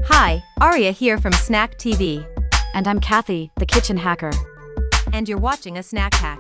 Hi, Aria here from SnackTV. And I'm Kathy, the kitchen hacker. And you're watching a snack hack.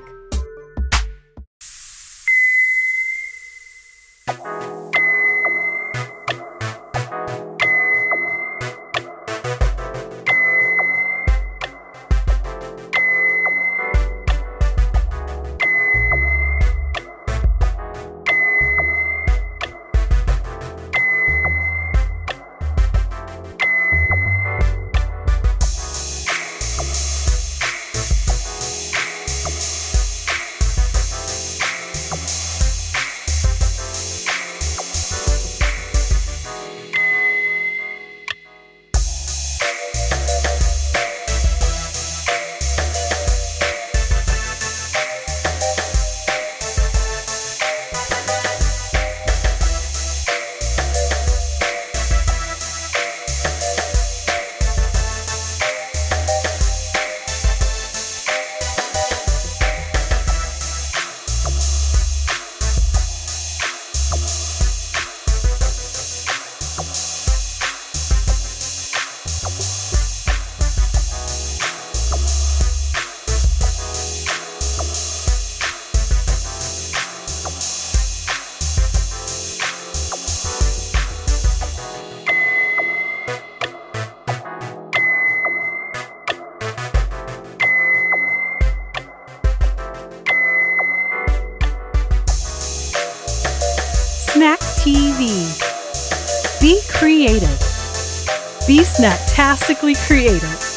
SnackTV. Be creative. Be snacktastically creative.